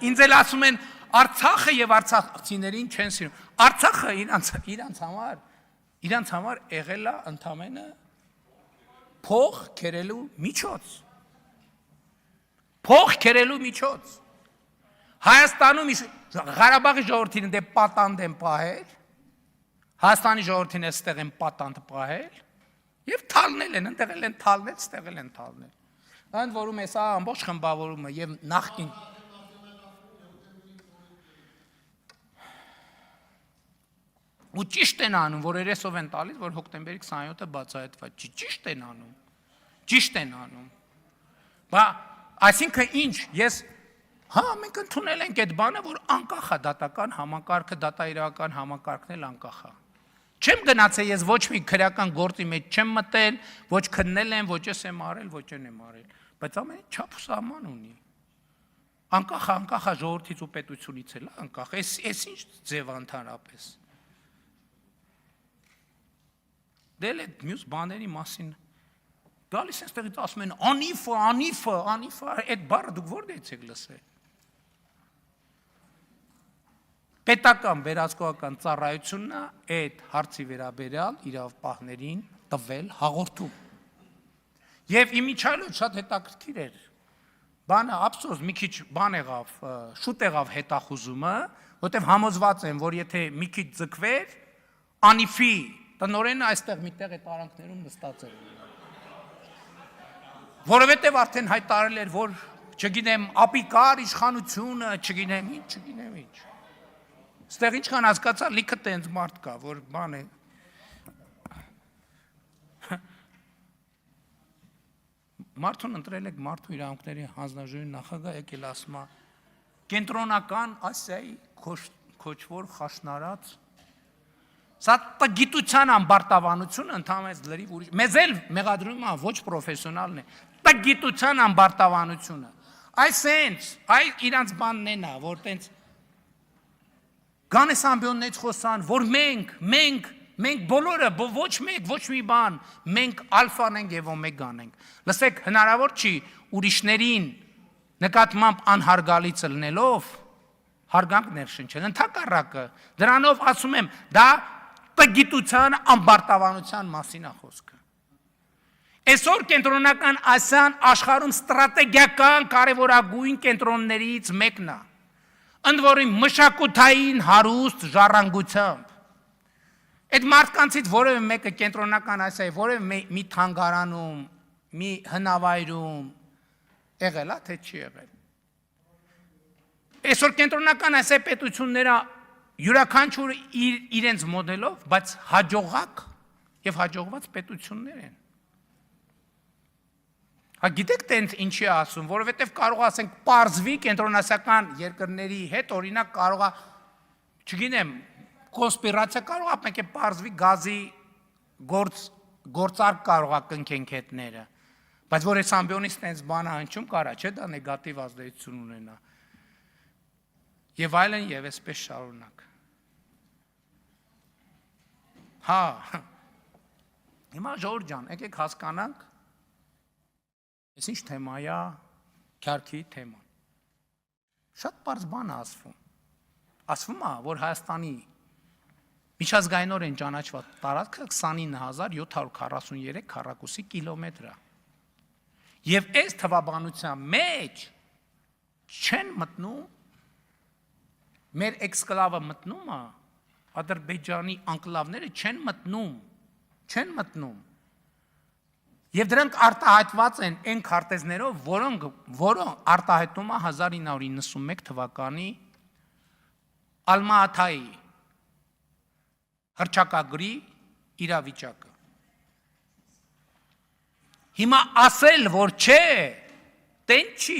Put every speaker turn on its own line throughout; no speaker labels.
Ինձ էլ ասում են Արցախը եւ արցախցիներին չեն սիրում։ Արցախը իրանց համար եղել է ընդամենը փող քերելու միջոց։ Փող քերելու միջոց։ Հայաստանում Ղարաբաղի ժողովրդին դե պատանդ են պահել, Հայաստանի ժողովրդին էստեղ են պատանդ պահել եւ թալնել են, ընդեղ են թալնել, ստեղ են թալնել։ Ընդ որում էսա ամբողջ խմբավորումը եւ նախկին ու ճիշտ են անում, որ երեսով են տալիս, որ հոկտեմբերի 27-ը բացահայտված չի, ճիշտ են անում։ Բա այսինքն ինչ, ես մենք ընդունել ենք այդ բանը, որ անկախ է դատական համակարգը, դատաիրական համակարգն էլ անկախ է։ Չեմ գնացել ես ոչ մի քրեական գործի մեջ չեմ մտել, ոչ քննել եմ, ոչ ես եմ արել, ոչ են եմ արել, բայց ամեն չափ ու սահման ունի։ Անկախ է ժողովրդից ու պետությունից էլ, անկախ, էս ինչ ձև ընդհանրապես։ Դել այդ մյուս բաների մասին գալիս են ստեղից ասում են անիֆը, այդ բառը դուք որտեղից եք լսել։ Պետական վերահսկողական ծառայությունն է այդ հարցի վերաբերյալ իրավապահներին տվել հաղորդում։ Եվ իմիջիայլոց շատ հետաքրքիր էր։ Բանը ափսոս մի քիչ բան եղավ, շուտ եղավ հետախուզումը, որտեղ համոզված են, որ եթե մի քիչ ձգվեր, անիֆի տնօրենը այստեղ միտեղ այդ արանքներում նստած էր։ Որովհետև արդեն հայտարարել էր, որ չգիտեմ, ապիկար իշխանությունը, չգիտեմ ինչ։ Ստեղ ինչքան հասկացա, լիքը տենց մարդ կա, որ բան է։ Մարդուն ընտրել եք մարդու իրավունքների հանձնաժողովի նախագահ, եկել ասում է կենտրոնական Ասիայի քոչվոր խաշնարած սա տգիտության ամբարտավանությունը ընդհանրապես լրիվ ուրիշ։ Մեզ էլ մեղադրում է ոչ պրոֆեսիոնալն է, տգիտության ամբարտավանությունը։ Այս իրանց բանն են, որ տենց Գանես ամբիոններից խոսան, որ մենք բոլորը, ոչ մեկ, ոչ մի բան, մենք ալֆան ենք և օմեգան ենք։ Լսեք, հնարավոր չի ուրիշներին նկատմամբ անհարգալից լնելով, հարգանք ներշնչել, ընդհակառակը, դրանով ասում եմ, դա տգիտության ամբարտավանության մասին է խոսքը։ Այսօր կենտրոնական Ասիան աշխարհում ստրատեգիական կարևորագույն կենտրոններից մեկն է։ Ընդ որում մշակութային հարուստ ժառանգությամբ։ Այդ մարդկանցից որևէ մեկը կենտրոնական Ասիայի որևէ մի թանգարանում, մի հնավայրում եղել է, թե չի եղել։ Այսօր կենտրոնական Ասիայի պետությունները յուրաքանչյուրը իրենց մոդելով, բայց հաջողակ եւ հաջողված պետություններ են։ Գիտեք տենց ինչի ասում, որովհետև կարող ասենք պարզվի կենտրոնասիական երկրների հետ, օրինակ կարող է, չգիտեմ, կոնսպիրացիա կարող է մեկ է պարզվի գազի գործարք կարող է կնքենք հետները, բայց որ այս ամբիոնից տենց բանը հնչում կարա, չէ դա նեգատիվ ազդեցություն ունենա։ Եվ այլն եւ այսպես շարունակ։ Հիմա Ժորժ ջան, եկեք հասկանանք Այս ինչ թեմա է, քյարքի թեման։ Շատ պարզ բան է ասվում։ Ասվում է, որ Հայաստանի միջազգայինորեն ճանաչված տարածքը 29743 քառակուսի կիլոմետր է։ Եվ այս թվաբանության մեջ չեն մտնում, մեր էքսկլավը մտնում է, Ադրբեջանի անկլավները չեն մտնում։ Եվ դրանք արտահայտված են այն քարտեզներով, որոնք արտահայտում է 1991 թվականի Ալմա-Աթայի հռչակագրի իրավիճակը։ Հիմա ասել, որ չէ, տեն չի,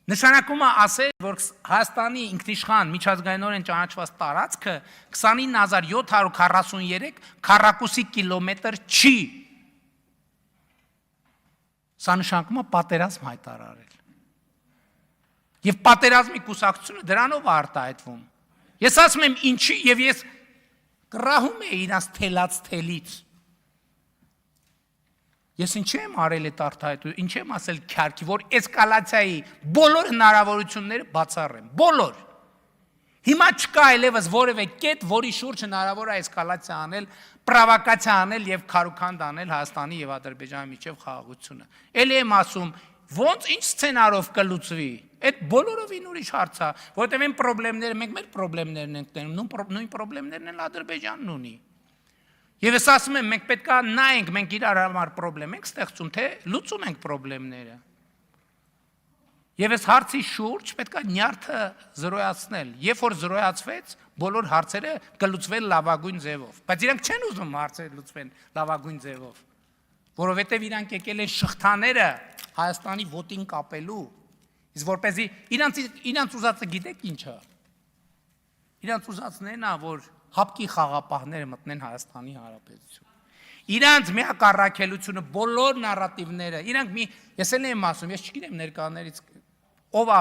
նշանակում է ասել, որ Հայաստանի ինքնիշխան միջազգայինորեն ճանաչված տարածքը 29743 քառակուսի կիլոմետր չի։ Սա նշանակում է պատերազմ հայտարարել։ Եվ պատերազմի կուսակցությունը դրանով է արտահայտվում։ Ես ասում եմ ինչի, եւ ես կռահում եմ իրանց թելած թելից։ Ես ինչ եմ արել այդ արտահայտությունը, ինչ եմ ասել քյարքի, որ էսկալացիայի բոլոր հնարավորությունները բացառեմ, բոլոր։ Հիմա չկա այլևս որևէ կետ, որի շուրջ հնարավոր է էսկալացիա անել, պրովոկացիա անել եւ քարուքանդ անել Հայաստանի եւ Ադրբեջանի միջև խաղաղությունը։ Էլի եմ ասում, ոնց ինչ սցենարով կլուծվի։ Այդ բոլորովին ուրիշ հարց է, որովհետեւ այն խնդիրները մենք մեր խնդիրներն ենք տենում, նույն խնդիրներն էլ Ադրբեջանն ունի։ Եվ ես ասում եմ, մենք պետք է նայենք, մենք իրար համար խնդրեմ ենք ստեղծում, թե լուծում ենք խնդիրները։ Եվ այս հարցի շուրջ պետք է նյարդը զրոյացնել։ Երբ որ զրոյացվեց, բոլոր հարցերը կլուծվեն լավագույն ձևով։ Բայց իրանք չեն ուզում հարցերը լուծվեն լավագույն ձևով, որովհետև իրանք եկել են շղթաները Հայաստանի ոտին կապելու, իսկ որպեսզի իրանք ուզածը գիտեք ինչ է։ Իրանք ուզածն է, որ հապկի խաղապահները մտնեն Հայաստանի Հանրապետություն։ Իրանք միակ առաքելությունը, բոլոր նարատիվները, իրանք ես էլ եմ ասում, ես չգիտեմ ներկաներից ով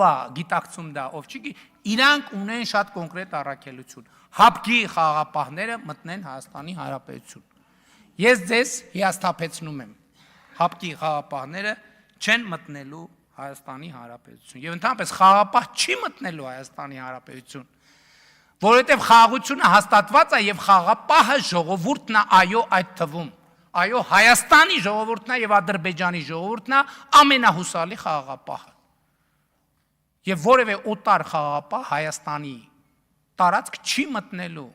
է գիտակցում դա, ով չի, իրանք ունեն շատ կոնկրետ առաքելություն։ Հապկի խաղապահները մտնեն Հայաստանի Հանրապետություն։ Ես ձեզ հիասթափեցնում եմ, հապկի խաղապահները չեն մտնելու Հայաստանի Հանրապետություն։ Եվ ընդհանրապես խաղապահ չի մտնելու Հայաստանի Հանրապետություն, որովհետև խաղաղությունը հաստատված է եւ խաղապահը ժողովուրդն է, այո, այդ թվում։ Այո, Հայաստանի ժողովուրդն է եւ Ադրբեջանի ժողովուրդն է ամենահուսալի խաղապահը։ Եվ որևէ օտար խաղապահ Հայաստանի տարածք չի մտնելու։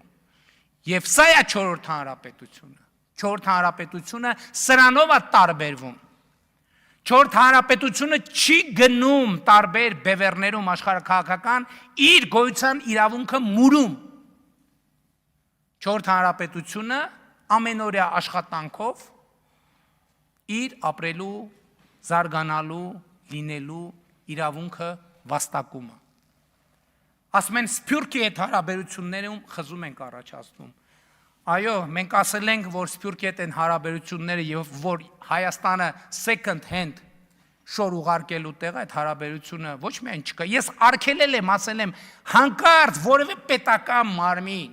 Եվ սա է 4-րդ հանրապետությունը։ 4-րդ հանրապետությունը սրանով է տարբերվում։ 4-րդ հանրապետությունը չի գնում տարբեր բևեռներում աշխարհաքաղաքական իր գոյության իրավունքը մուրում։ 4-րդ հանրապետությունը ամենօրյա աշխատանքով իր ապրելու, զարգանալու, լինելու իրավունքը վաստակում է։ Ասում են Սփյուռքի հետ հարաբերություններում խզում ենք առաջացնում։ Այո, մենք ասել ենք, որ Սփյուռքի հետ են հարաբերությունները եւ որ Հայաստանը second hand շոր ուղարկելու տեղ այդ հարաբերությունը ոչ միայն չկա։ Ես արգելել եմ, ասել եմ, հանկարծ որևէ պետական մարմին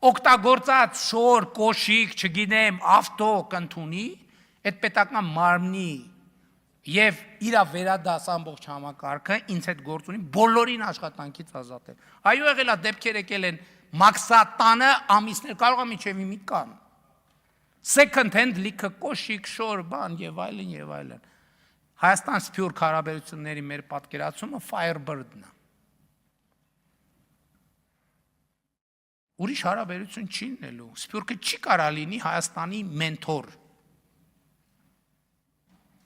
օգտագործած շոր, կոշիկ, չգիտեմ, ավտո կընդունի, այդ պետական մարմնի եւ իր վերադաս ամբողջ համակարգը ինձ հետ գործ ունի բոլորին աշխատանքից ազատել։ Այո, եղել է դեպքեր եկել են մաքսատանը ամիսներ կարող է միջև մի կան։ Second hand լիքը կոշիկ, շոր, բան եւ այլն եւ այլն։ Հայաստան-Սփյուռք հարաբերությունների մեր պատկերացումը Firebird-ն է։ Ուրիշ հարաբերություն չի լինելու։ Սփյուռքը չի կարա լինի Հայաստանի մենթոր։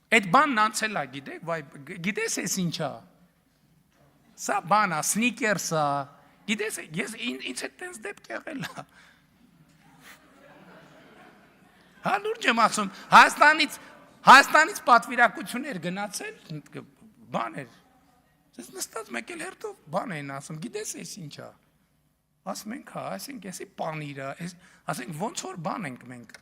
Այդ բանն անցել է, գիտեք, վայ, գիտես էս ինչա։ Սա բան է, սնիկերս է, գիտես, ես ինձ հետ տենց դեպք եղել է։ Հա լուրջ եմ ասում, Հայաստանից պատվիրակություններ գնացել, բան էր։ Ես նստած մեկ էլ հերթով բան էին ասում, գիտես էս ինչա։ Ասում ենք, հա, այսինքն էսի պանիր է, ասենք ոնց որ բան ենք մենք։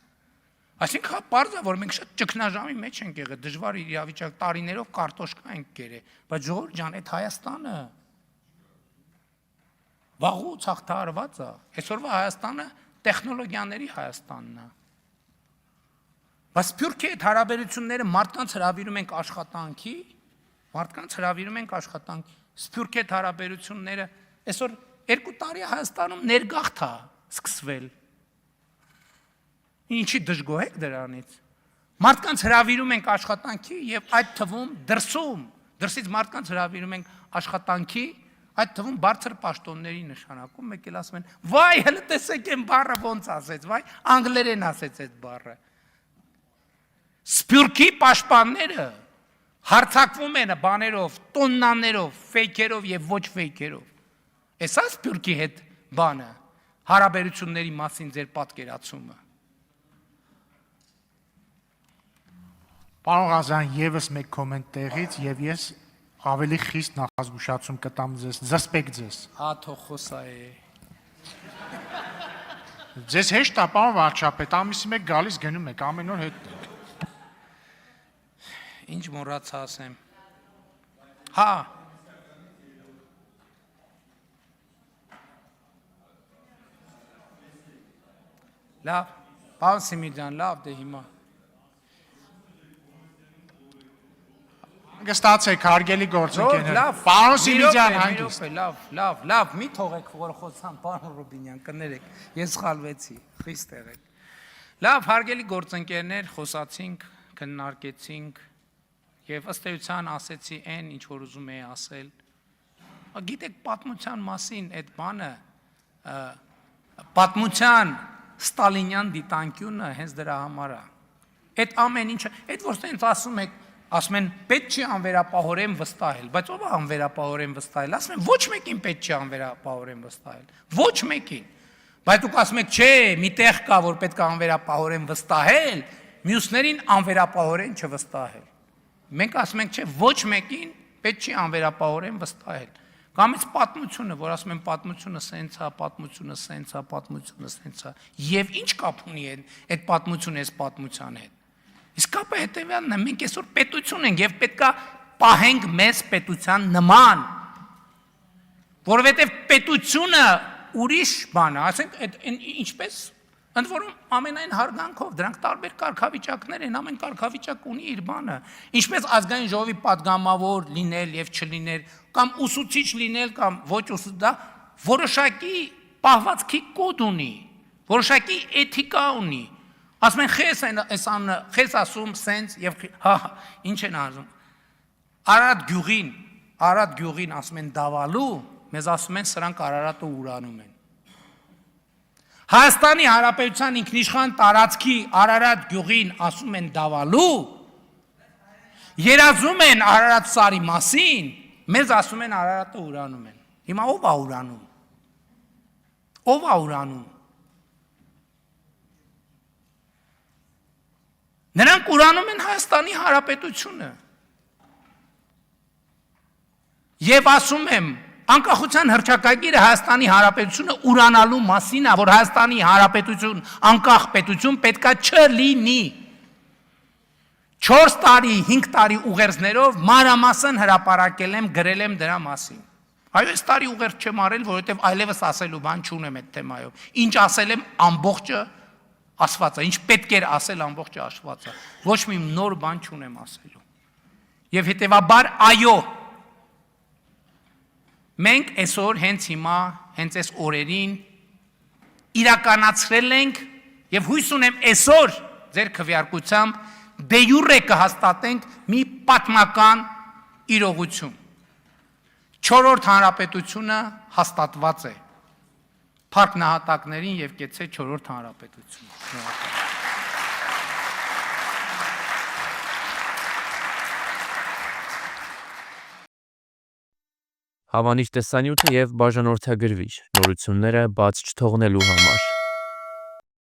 Այսինքն հա պարզ է, որ մենք շատ ճգնաժամի մեջ ենք եղել, դժվար իրավիճակ, տարիներով կարտոշկա ենք կերել, բայց ժողովուրդ ջան, այդ Հայաստանը վաղուց հաղթահարված է։ Այսօրվա Հայաստանը տեխնոլոգիաների Հայաստանն է։ Բայց Սփյուռքի հետ հարաբերությունները մարդկանց հրավիրում ենք աշխատանքի, Սփյուռքի հետ հարաբերությունները այսօր 2 տարի Հայաստանում ներգաղթ է սկսվել։ Ինչի դժգոհ եք դրանից։ Մարդկանց հրավիրում ենք աշխատանքի եւ այդ թվում դրսից մարդկանց հրավիրում ենք աշխատանքի, այդ թվում բարձր պաշտոնների նշանակում, մեկ էլ ասում են, վայ, հələ տեսեք այն բառը ոնց ասեց, վայ, անգլերեն ասեց այդ բառը։ Սփյուռքի պաշտպանները հարցակվում են բաներով, տոննաներով, ֆեյքերով եւ ոչ ֆեյքերով։ Էսա Սփյուռքի հետ բանը, հարաբերությունների մասին ձեր պատկերացումը։
Պարոն Ղազարյան, եւս մեկ կոմենտ տեղից եւ ես ավելի խիստ նախազգուշացում կտամ ձեզ, զսպեք ձեզ։
Հա թող խոսա է։
Ձեզ հեշտ է, պարոն վարչապետ, ամիսի մեկ գալիս գնում եք, ամեն օր հետ եք։
Ինչ մոռացա ասեմ։ Հա։ Լավ, պարոն Սիմիդյան, լավ դե հիմա։
Կստացեք հարգելի գործընկերներ։ Պարոն Սիմիջյան, հանգիստ։
Լավ, մի թողեք, որ խոսամ, պարոն Ռուբինյան, կներեք, ես սխալվեցի, խիստ եղեք։ Լավ, հարգելի գործընկերներ, խոսացինք, քննարկեցինք եւ ըստ էության ասեցի այն, ինչ որ ուզում էի ասել։ Գիտեք, պատմության մասին այդ բանը, պատմության ստալինյան դիտանկյունը հենց դրա համար է։ Այդ ամեն ինչը, այդ որ sense ասում են պետք չի անվերապահորեն վստահել, բայց ով է անվերապահորեն վստահել, ասում են ոչ մեկին պետք չի անվերապահորեն վստահել, ոչ մեկին, բայց դուք ասում եք չէ, մի տեղ կա, որ պետք է անվերապահորեն վստահել, մյուսներին անվերապահորեն չվստահել, մենք ասում ենք չէ, ոչ մեկին պետք չի անվերապահորեն վստահել, կամ այս պատմությունը, որ ասում են պատմությունը սենց է, պատմությունը սենց է, պատմությունը սենց է, եւ ինչ կապ ունի այդ պատմությունը այս պատմության հետ։ Իսկ կապը հետևյալն է, մենք այսօր պետություն ենք եւ պետքա պահենք մեզ պետության նման, որովհետեւ պետությունը ուրիշ բան է, ասենք ինչպես ընդ որում ամենայն հարգանքով, դրանք տարբեր կարգավիճակներ են, ամեն կարգավիճակ ունի իր բանը, ինչպես ազգային ժողովի падգամավոր լինել եւ չլինել, կամ ուսուցիչ լինել կամ ոչ ուսուցիչ, դա որոշակի պահվածքի կոդ ունի, որոշակի էթիկա ունի։ Ասում են խես ասում սենց եւ ինչ են ասում։ Արարատ գյուղին ասում են դավալու, մեզ ասում են սրանք Արարատը ուրանում են։ Հայաստանի Հանրապետության ինքնիշխան տարածքի Արարատ գյուղին ասում են դավալու, երազում են Արարատ սարի մասին, մեզ ասում են Արարատը ուրանում են։ Հիմա ով է ուրանում։ Ով է ուրանում։ Նրանք ուրանում են Հայաստանի Հանրապետությունը։ Եվ ասում եմ, անկախության հռչակագիրը Հայաստանի Հանրապետությունը ուրանալու մասին է, որ Հայաստանի Հանրապետություն անկախ պետություն պետքա չլինի։ 4 տարի, 5 տարի ուղերձներով մանրամասն հրապարակել եմ, գրել եմ դրա մասին։ Այո, այս տարի ուղերձ չեմ արել, որովհետև այլևս ասելու բան չունեմ այդ թեմայով։ Ինչ ասել եմ, ամբողջը ասված է, ինչ պետք էր ասել ամբողջը ասված է, ոչ մի նոր բան չունեմ ասելու։ Եվ հետևաբար այո, մենք այսօր հենց հիմա, հենց այս օրերին իրականացրել ենք եւ հույս ունեմ այսօր ձեր քվեարկությամբ դե յուրե կհաստատենք մի պատմական իրողություն։ 4-րդ հանրապետությունը հաստատված է։ Փառք նահատակներին եւ կեցե 4-րդ հանրապետությունը։
Հավանիր տեսանյութը եւ բաժանորդագրվիր նորությունները բաց չթողնելու համար։